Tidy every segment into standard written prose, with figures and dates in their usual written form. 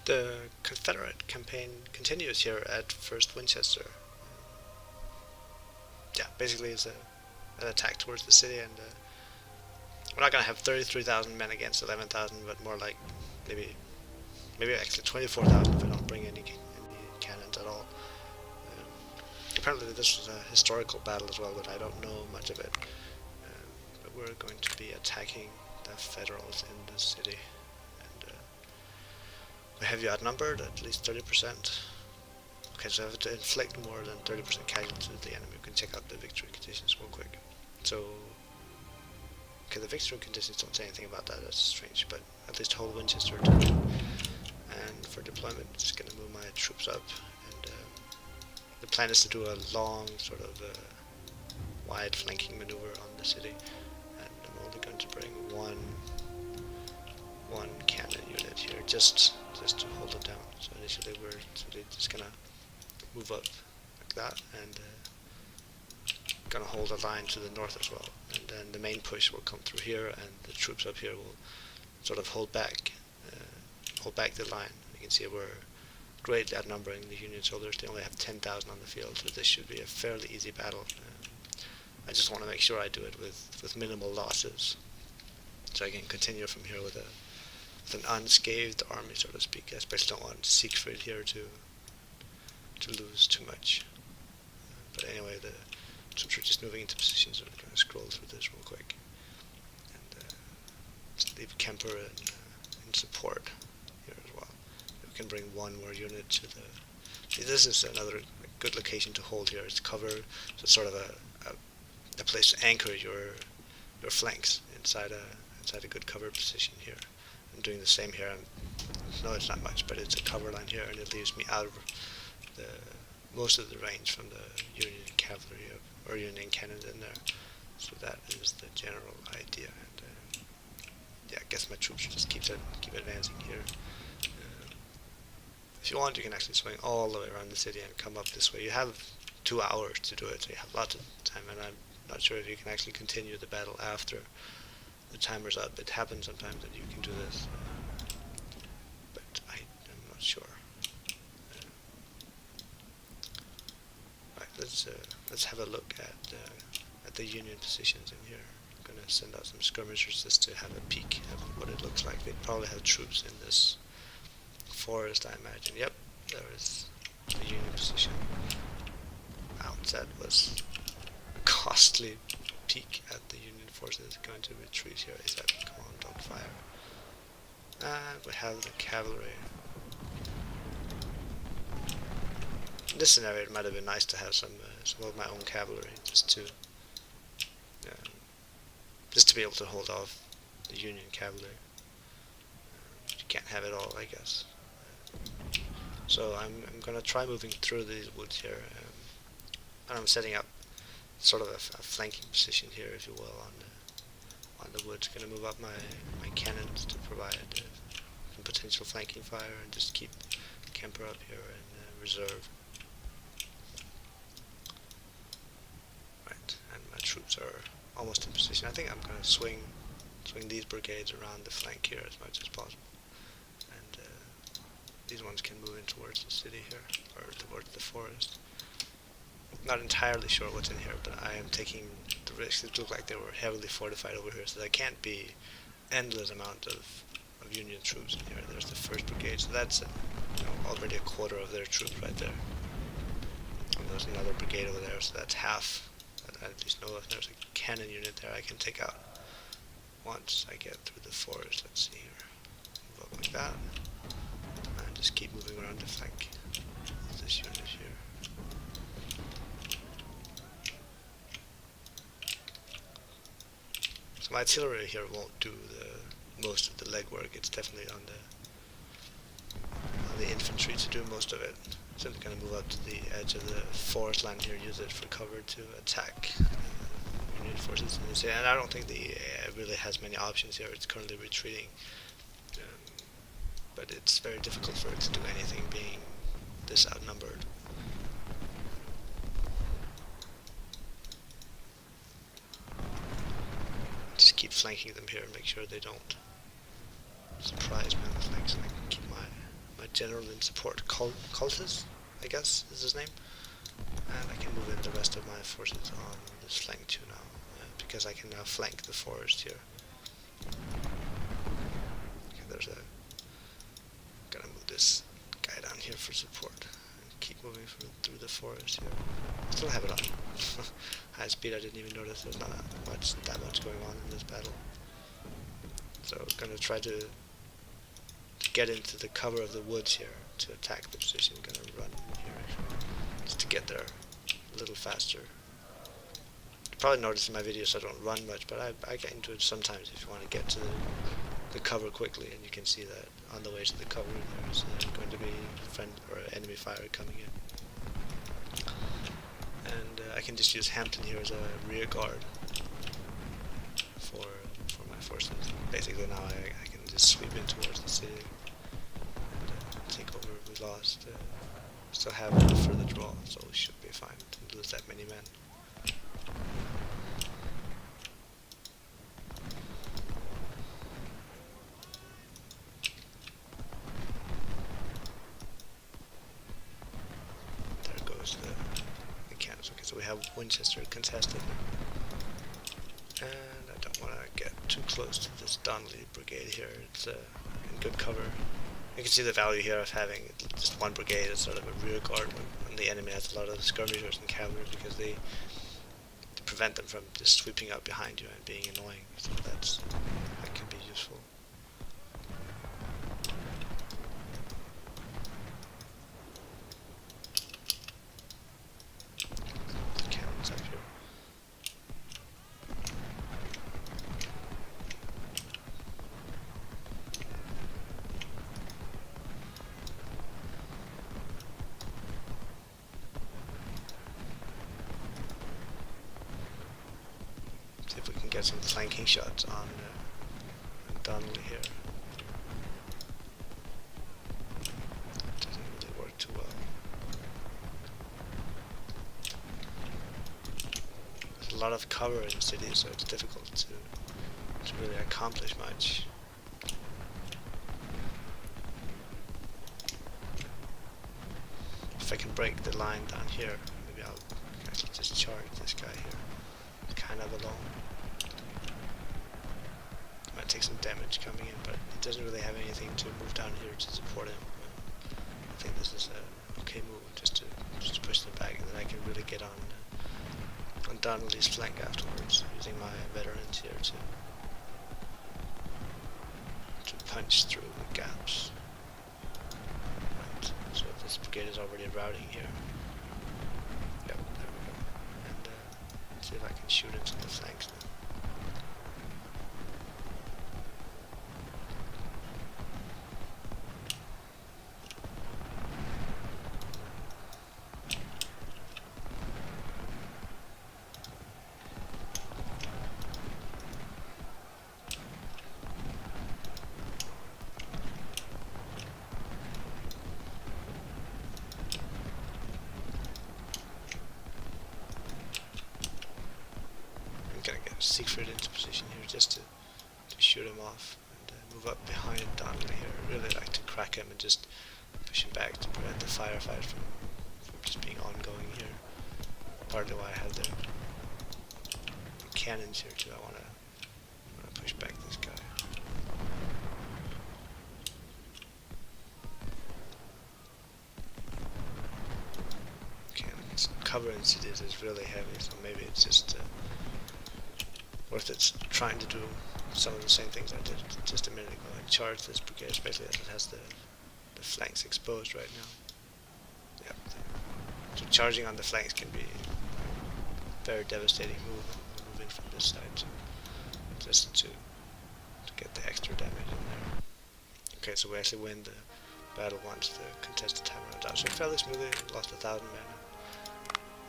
The Confederate campaign continues here at First Winchester. Yeah, basically it's an attack towards the city, and we're not gonna have 33,000 men against 11,000, but more like maybe actually 24,000 if I don't bring any cannons at all. Apparently this was a historical battle as well, but I don't know much of it. But we're going to be attacking the Federals in the city, and we have you outnumbered at least 30%. Okay, so I have to inflict more than 30% casualties to the enemy. We can check out the victory conditions real quick. So, okay, the victory conditions don't say anything about that. That's strange, but at least hold Winchester to it. And for deployment, I'm just gonna move my troops up, and the plan is to do a long, sort of wide flanking maneuver on the city, and I'm only going to bring one cannon unit here, just to hold it down. So initially we're just gonna move up like that, and gonna hold a line to the north as well, and then the main push will come through here, and the troops up here will sort of hold back the line. You can see we're greatly outnumbering the Union soldiers. They only have 10,000 on the field, so this should be a fairly easy battle. I just want to make sure I do it with minimal losses, so I can continue from here with an unscathed army, so to speak. I especially don't want Siegfried here to lose too much. But anyway, the troops are just moving into position, so I'm going to scroll through this real quick. And just leave Kemper in support here as well. We can bring one more unit to the... See, this is another good location to hold here. It's cover, so it's sort of a place to anchor your flanks inside a good cover position here. I'm doing the same here. No, it's not much, but it's a cover line here, and it leaves me out of most of the range from the Union cavalry or Union cannons in there. So that is the general idea. And yeah, I guess my troops just keep advancing here. If you want, you can actually swing all the way around the city and come up this way. You have 2 hours to do it, so you have lots of time, and I'm not sure if you can actually continue the battle after the timer's up. It happens sometimes that you can do this, but I am not sure. Right, let's have a look at the Union positions in here. I'm gonna send out some skirmishers just to have a peek at what it looks like. They probably have troops in this forest, I imagine. Yep, there is the Union position. Wow, that was a costly peek at the Union forces going to retreat here. Is that, come on, don't fire. And we have the cavalry. In this scenario, it might have been nice to have some of my own cavalry, just to be able to hold off the Union cavalry. But you can't have it all, I guess. So I'm gonna try moving through these woods here, and I'm setting up sort of a flanking position here, if you will, on the woods. Gonna move up my cannons to provide some potential flanking fire, and just keep Kemper up here in reserve. Right, and my troops are almost in position. I think I'm gonna swing these brigades around the flank here as much as possible. These ones can move in towards the city here, or towards the forest. Not entirely sure what's in here, but I am taking the risk. It looked like they were heavily fortified over here, so there can't be endless amount of Union troops in here. There's the 1st Brigade, so that's already a quarter of their troops right there. And there's another brigade over there, so that's half. I at least know if there's a cannon unit there I can take out once I get through the forest. Let's see here. Move up like that. And just keep moving around the flank of this unit here. So my artillery here won't do most of the legwork. It's definitely on the infantry to do most of it. So I'm going to move up to the edge of the forest line here, use it for cover to attack Union forces in this area. And I don't think the really has many options here. It's currently retreating. But it's very difficult for it to do anything being this outnumbered. Just keep flanking them here and make sure they don't surprise me on the flanks, and I can keep my general in support, Cultus, I guess is his name. And I can move in the rest of my forces on this flank too now, because I can now flank the forest here. Okay, there's a... Gonna move this guy down here for support and keep moving through the forest here. Still have it on high speed. I didn't even notice there's not that much going on in this battle. So gonna try to get into the cover of the woods here to attack the position. Gonna run here actually, just to get there a little faster. You probably noticed in my videos I don't run much, but I get into it sometimes if you want to get to the cover quickly, and you can see that on the way to the cover there's going to be friend or enemy fire coming in. And I can just use Hampton here as a rear guard for my forces. Basically now I can just sweep in towards the city and take over. We lost, still have a further draw, so we should be fine. Didn't lose that many men. There goes the cannons. Okay, so we have Winchester contested. And I don't want to get too close to this Donnelly brigade here. It's in good cover. You can see the value here of having just one brigade as sort of a rear guard when the enemy has a lot of skirmishers and cavalry, because they prevent them from just sweeping up behind you and being annoying. So that can be useful. The cannons up here. See if we can get some flanking shots on Donnelly here. Doesn't really work too well. There's a lot of cover in the city, so it's difficult to really accomplish much. If I can break the line down here, maybe I'll actually just charge this guy here. Kind of alone. Might take some damage coming in, but it doesn't really have anything to move down here to support him. I think this is a okay move, just to push them back, and then I can really get on Donnelly's flank afterwards, using my veterans here to punch through the gaps. Right. So this brigade is already routing here. Yep, there we go. And see if I can shoot into the flanks now. Gonna get Siegfried into position here just to shoot him off and move up behind Donnelly here. I really like to crack him and just push him back to prevent the firefight from just being ongoing here. Partly why I have the cannons here too. I want to push back this guy. Okay, cover in cities is really heavy, so maybe it's just worth it trying to do some of the same things I did just a minute ago and charge this brigade, especially as it has the flanks exposed right now. Yep. So charging on the flanks can be a very devastating move, moving from this side just to get the extra damage in there. Okay, so we actually win the battle once the contested time runs out. So fairly smoothly, lost 1,000 men.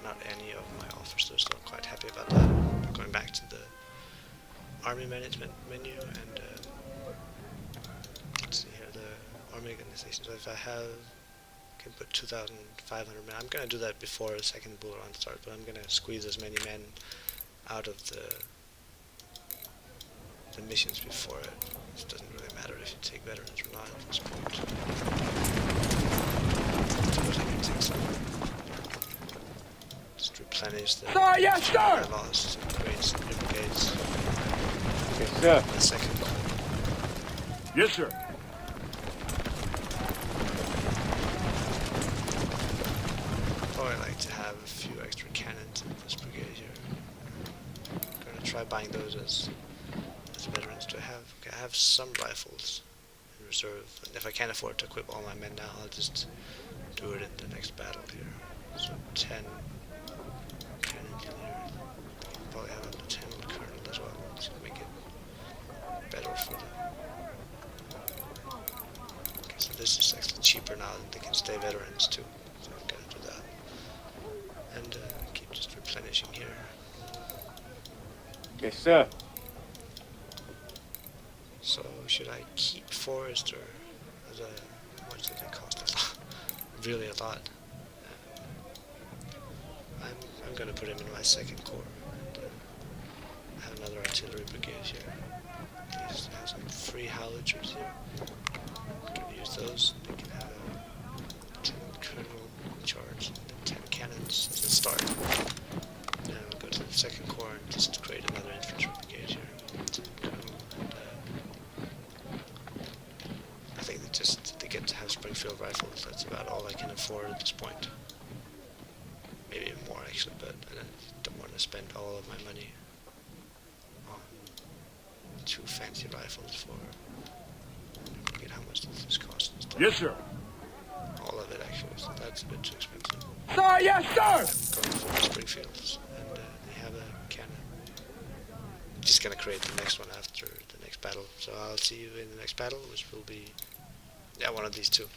Not any of my officers, so I'm quite happy about that. Going back to the army management menu and let's see here, the army organization. So if I can put 2,500 men. I'm gonna do that before the second bull run starts, but I'm gonna squeeze as many men out of the missions before it. It doesn't really matter if you take veterans or not at this point. replenish the Sir, yes, fuel I sir! lost and create some new brigades. Yes, sir. My second corps. Yes, sir. Probably like to have a few extra cannons in this brigade here. I'm gonna try buying those as veterans. Do I have? Okay, I have some rifles in reserve, and if I can't afford to equip all my men now, I'll just do it in the next battle here. So 10 cannons in here. Probably have a lieutenant colonel as well, to make it better for them. Okay, so this is actually cheaper now, and they can stay veterans too. So I'm gonna do that. And keep just replenishing here. Yes, sir. So should I keep forest or as a, how much did it cost? A lot. Really a lot. I'm gonna put him in my second corps. And, I have another artillery brigade here. These have some free howitzers here. Can we use those? They can have a 10 colonel in charge and then 10 cannons as a start. Then we'll go to the second corps and just create another infantry brigade here. 10 colonel and I think they get to have Springfield rifles. That's about all I can afford at this point. Maybe even more actually, but I don't want to spend all of my money on 2 fancy rifles for. I forget how much does this cost and stuff. Yes, sir. All of it actually, so that's a bit too expensive. Sir, yes, sir! I'm going for the Springfields, and they have a cannon. Just gonna create the next one after the next battle. So I'll see you in the next battle, which will be one of these two.